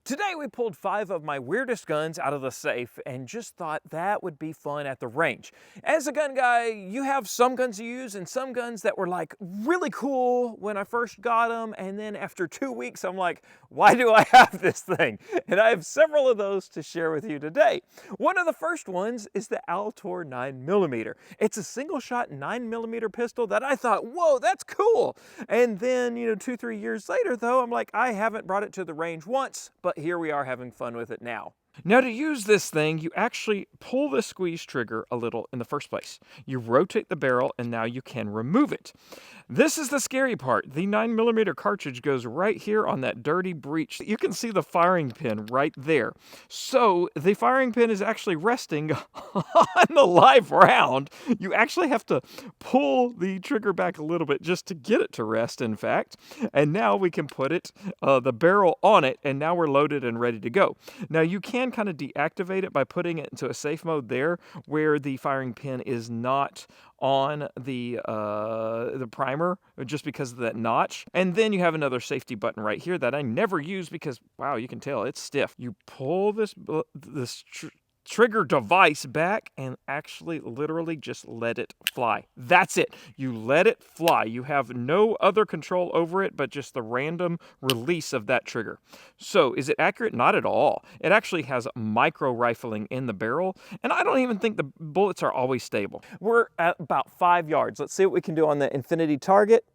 Today we pulled 5 of my weirdest guns out of the safe and just thought that would be fun at the range. As a gun guy, you have some guns you use and some guns that were like really cool when I first got them, and then after 2 weeks I'm like, why do I have this thing? And I have several of those to share with you today. One of the first ones is the Altor 9mm. It's a single shot 9mm pistol that I thought, whoa, that's cool. And then, 2-3 years later though, I'm like, I haven't brought it to the range once, but here we are having fun with it now. Now to use this thing, you actually pull the squeeze trigger a little in the first place. You rotate the barrel and now you can remove it. This is the scary part. The 9mm cartridge goes right here on that dirty breech. You can see the firing pin right there. So the firing pin is actually resting on the live round. You actually have to pull the trigger back a little bit just to get it to rest, in fact. And now we can put it, the barrel on it, and now we're loaded and ready to go. Now you can kind of deactivate it by putting it into a safe mode there where the firing pin is not on the primer just because of that notch. And then you have another safety button right here that I never use because, wow, you can tell it's stiff. You pull this trigger device back and actually literally just let it fly. That's it. You let it fly. You have no other control over it but just the random release of that trigger. So is it accurate? Not at all. It actually has micro rifling in the barrel, and I don't even think the bullets are always stable. We're at about 5 yards. Let's see what we can do on the infinity target.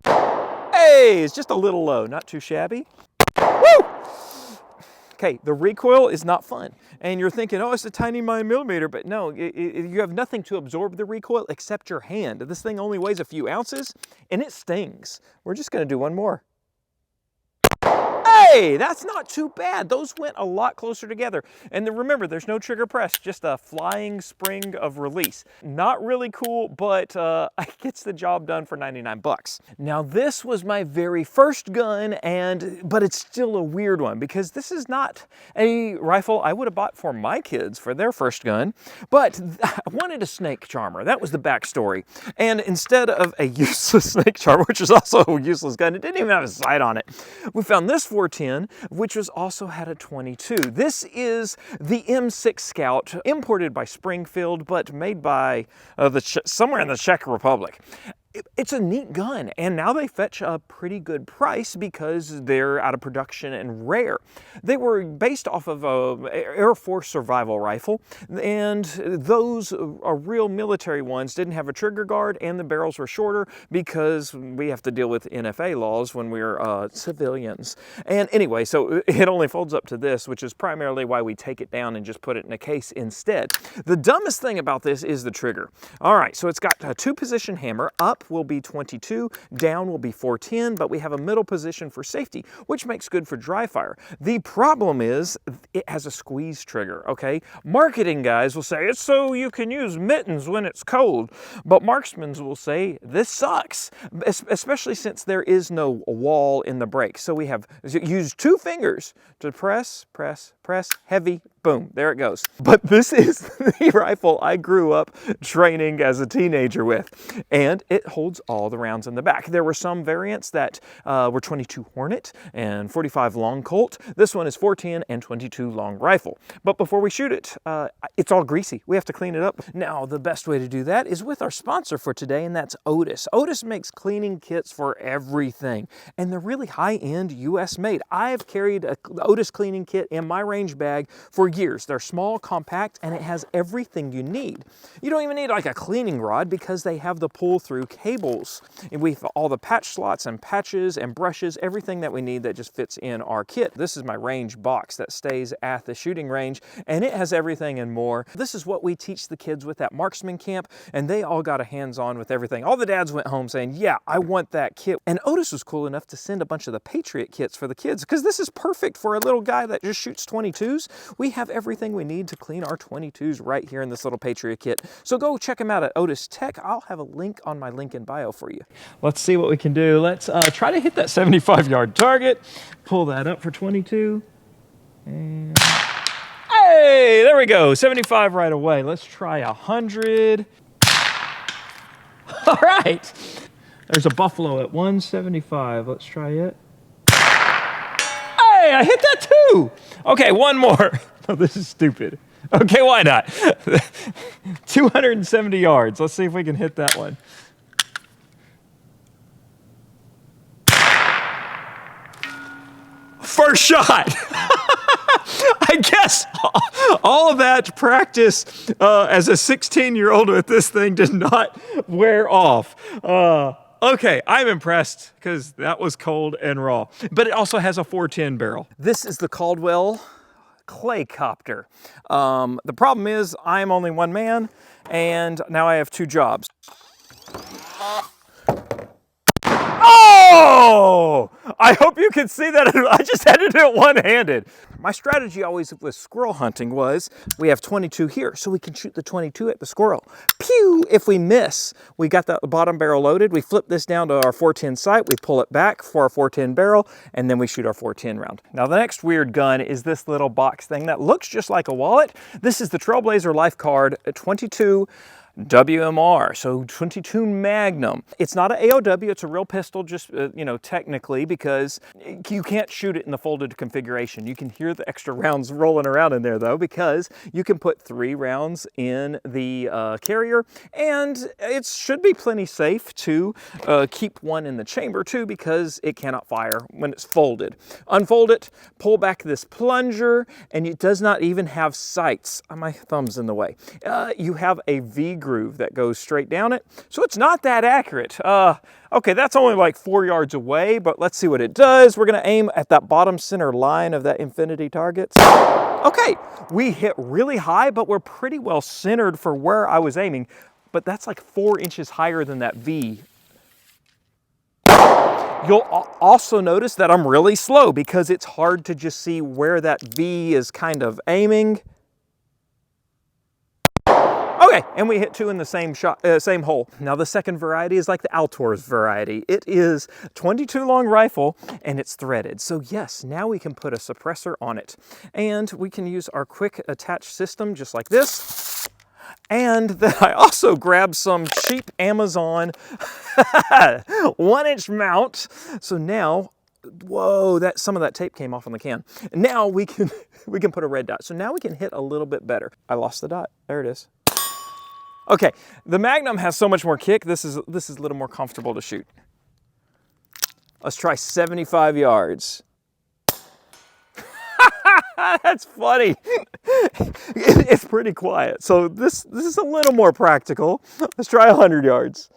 Hey, it's just a little low, not too shabby. Woo! Okay, the recoil is not fun. And you're thinking, oh, it's a tiny 9mm, but no, you have nothing to absorb the recoil except your hand. This thing only weighs a few ounces, and it stings. We're just gonna do one more. Hey, that's not too bad. Those went a lot closer together. And then remember, there's no trigger press, just a flying spring of release. Not really cool, but it gets the job done for 99 bucks. Now this was my very first gun, but it's still a weird one because this is not a rifle I would have bought for my kids for their first gun, but I wanted a snake charmer. That was the backstory. And instead of a useless snake charmer, which is also a useless gun, it didn't even have a sight on it, we found this 410, which also had a 22. This is the M6 Scout, imported by Springfield, but made by somewhere in the Czech Republic. It's a neat gun, and now they fetch a pretty good price because they're out of production and rare. They were based off of an Air Force survival rifle, and those real military ones didn't have a trigger guard, and the barrels were shorter because we have to deal with NFA laws when we're civilians. And anyway, so it only folds up to this, which is primarily why we take it down and just put it in a case instead. The dumbest thing about this is the trigger. All right, so it's got a 2-position hammer. Up will be 22, down will be 410, but we have a middle position for safety, which makes good for dry fire. The problem is it has a squeeze trigger, okay? Marketing guys will say it's so you can use mittens when it's cold, but marksmen will say this sucks, especially since there is no wall in the break. So we have used 2 fingers to press, press, press, heavy, boom, there it goes. But this is the rifle I grew up training as a teenager with, and it holds all the rounds in the back. There were some variants that were 22 Hornet and 45 Long Colt. This one is 410 and 22 Long Rifle. But before we shoot it, it's all greasy. We have to clean it up. Now, the best way to do that is with our sponsor for today, and that's Otis. Otis makes cleaning kits for everything, and they're really high-end, US-made. I've carried an Otis cleaning kit in my range bag for years. They're small, compact, and it has everything you need. You don't even need like a cleaning rod because they have the pull-through cables. And we have all the patch slots and patches and brushes, everything that we need that just fits in our kit. This is my range box that stays at the shooting range, and it has everything and more. This is what we teach the kids with at marksman camp, and they all got a hands-on with everything. All the dads went home saying, yeah, I want that kit. And Otis was cool enough to send a bunch of the Patriot kits for the kids because this is perfect for a little guy that just shoots 22s. We have everything we need to clean our 22s right here in this little Patriot kit. So go check them out at Otis Tech. I'll have a link on my link in bio for you. Let's see what we can do. Let's try to hit that 75-yard target. Pull that up for 22. And hey, there we go. 75 right away. Let's try 100. All right. There's a buffalo at 175. Let's try it. Hey, I hit that too. Woo! Okay, one more. Oh, this is stupid. Okay, why not? 270 yards. Let's see if we can hit that one. First shot. I guess all of that practice as a 16-year-old with this thing did not wear off. Okay, I'm impressed because that was cold and raw. But it also has a 410 barrel. This is the Caldwell Clay Copter. The problem is I'm only one man and now I have two jobs. Oh! I hope you can see that. I just had to do it one-handed. My strategy always with squirrel hunting was we have 22 here, so we can shoot the 22 at the squirrel. Pew! If we miss, we got the bottom barrel loaded. We flip this down to our 410 sight. We pull it back for our 410 barrel, and then we shoot our 410 round. Now, the next weird gun is this little box thing that looks just like a wallet. This is the Trailblazer LifeCard 22 WMR, so 22 Magnum. It's not an AOW, it's a real pistol, just, you know, technically, because you can't shoot it in the folded configuration. You can hear the extra rounds rolling around in there, though, because you can put 3 rounds in the carrier, and it should be plenty safe to keep one in the chamber, too, because it cannot fire when it's folded. Unfold it, pull back this plunger, and it does not even have sights. My thumb's in the way. You have a V groove that goes straight down it, so it's not that accurate. Okay, that's only like 4 yards away, but let's see what it does. We're gonna aim at that bottom center line of that infinity targets. Okay, we hit really high, but we're pretty well centered for where I was aiming, but that's like 4 inches higher than that V. You'll also notice that I'm really slow because it's hard to just see where that V is kind of aiming. Okay, and we hit 2 in the same shot, same hole. Now the second variety is like the Altor's variety. It is 22 long rifle and it's threaded. So yes, now we can put a suppressor on it. And we can use our quick attach system just like this. And then I also grabbed some cheap Amazon 1-inch mount. So now, whoa, some of that tape came off on the can. Now we can put a red dot. So now we can hit a little bit better. I lost the dot, there it is. Okay, the Magnum has so much more kick. This is a little more comfortable to shoot. Let's try 75 yards. That's funny. It's pretty quiet. So this is a little more practical. Let's try 100 yards.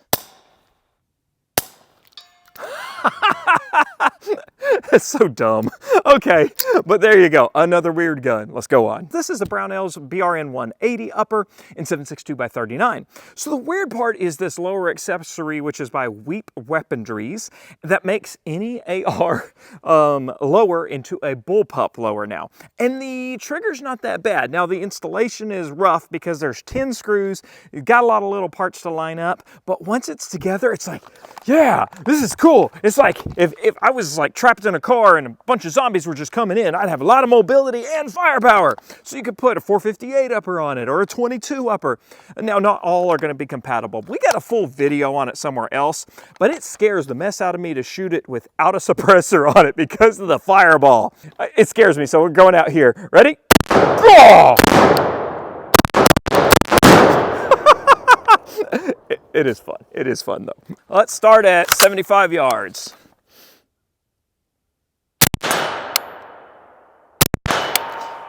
That's so dumb. Okay, but there you go. Another weird gun. Let's go on. This is the Brownell's BRN-180 upper in 7.62x39. So the weird part is this lower accessory, which is by Weep Weaponries, that makes any AR lower into a bullpup lower now. And the trigger's not that bad. Now the installation is rough because there's 10 screws. You've got a lot of little parts to line up, but once it's together, it's like, yeah, this is cool. It's like if I was like trapped in a car and a bunch of zombies were just coming in, I'd have a lot of mobility and firepower. So you could put a 458 upper on it or a 22 upper. Now, not all are going to be compatible. We got a full video on it somewhere else, but it scares the mess out of me to shoot it without a suppressor on it because of the fireball. It scares me, so we're going out here. Ready? Oh! It is fun. It is fun, though. Let's start at 75 yards.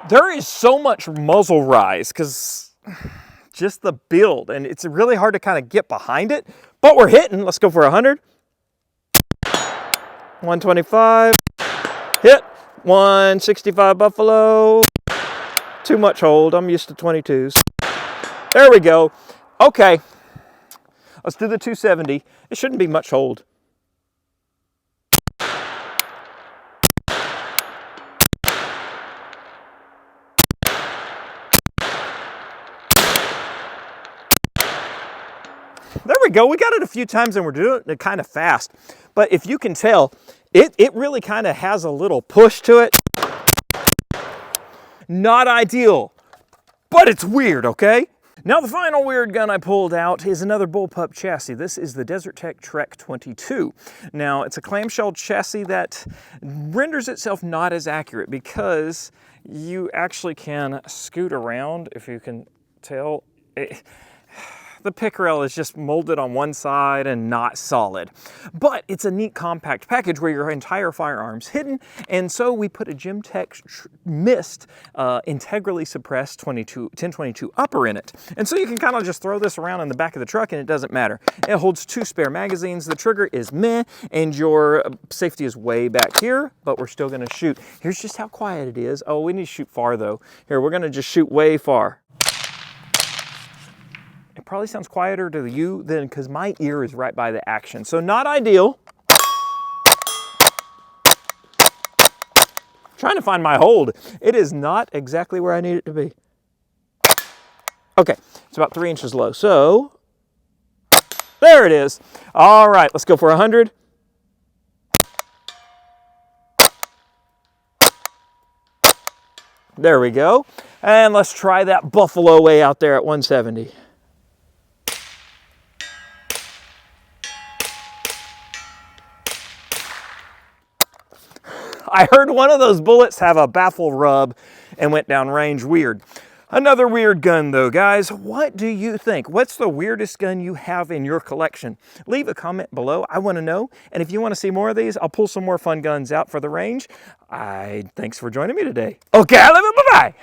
There is so much muzzle rise because just the build, and it's really hard to kind of get behind it, but we're hitting. Let's go for 100. 125. Hit. 165 Buffalo. Too much hold. I'm used to 22s. There we go. Okay. Let's do the 270. It shouldn't be much hold. There we go. We got it a few times and we're doing it kind of fast. But if you can tell, it really kind of has a little push to it. Not ideal, but it's weird, okay? Now the final weird gun I pulled out is another Bullpup chassis. This is the Desert Tech Trek 22. Now it's a clamshell chassis that renders itself not as accurate because you actually can scoot around, if you can tell. The pick rail is just molded on one side and not solid. But it's a neat compact package where your entire firearm's hidden, and so we put a Gemtech Mist integrally suppressed 1022 upper in it. And so you can kind of just throw this around in the back of the truck and it doesn't matter. It holds 2 spare magazines, the trigger is meh, and your safety is way back here, but we're still gonna shoot. Here's just how quiet it is. Oh, we need to shoot far though. Here, we're gonna just shoot way far. It probably sounds quieter to you than because my ear is right by the action. So not ideal. Trying to find my hold. It is not exactly where I need it to be. Okay, it's about 3 inches low. So there it is. All right, let's go for 100. There we go. And let's try that buffalo way out there at 170. I heard one of those bullets have a baffle rub and went down range. Weird. Another weird gun though, guys. What do you think? What's the weirdest gun you have in your collection? Leave a comment below. I want to know. And if you want to see more of these, I'll pull some more fun guns out for the range. Thanks for joining me today. Okay, I love it. Bye-bye.